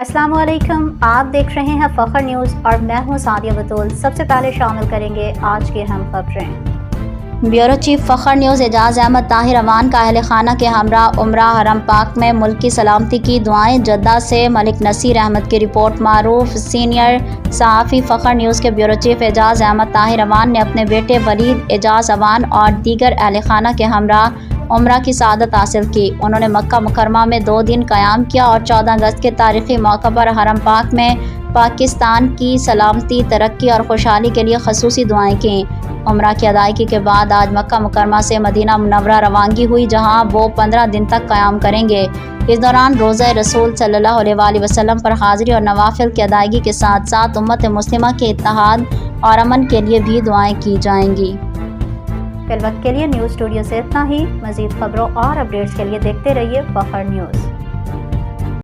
अस्सलाम वालेकुम, आप देख रहे हैं फखर न्यूज़ और मैं हूं सादिया बतूल। सबसे पहले शामिल करेंगे आज की अहम खबरें। ब्यूरो चीफ फखर न्यूज़ एजाज अहमद ताहिर अमान का अहल खाना के हमरा उम्रा हरम पाक में मुल्क की सलामती की दुआएं। जद्दा से मलिक नसीर अहमद की रिपोर्ट। मारूफ सीनियर सहाफ़ी फखर न्यूज़ के ब्यूरो चीफ एजाज अहमद ताहिर अमान ने अपने बेटे वलीद एजाज अमान और दीगर अहल खाना के हमरा उम्रा की सआदत हासिल की। उन्होंने मक्का मुकरमा में 2 दिन क़याम किया और 14 अगस्त के तारीख़ी मौक़े पर हरम पाक में पाकिस्तान की सलामती, तरक्की और खुशहाली के लिए ख़ुसूसी दुआएं की। उम्रा की अदायगी के बाद आज मक्का मुकरमा से मदीना मुनव्वरा रवानगी हुई, जहां वो 15 दिन तक क़याम करेंगे। इस दौरान रोज़ा रसूल सल्लल्लाहु अलैहि वसल्लम पर हाज़िरी और नवाफिल की अदायगी के साथ साथ उम्मत मुस्लिमा के इत्तेहाद और अमन के लिए भी दुआएं की जाएंगी। फिल वक्त के लिए न्यूज़ स्टूडियो से इतना ही। मज़ीद खबरों और अपडेट्स के लिए देखते रहिए फखर न्यूज़।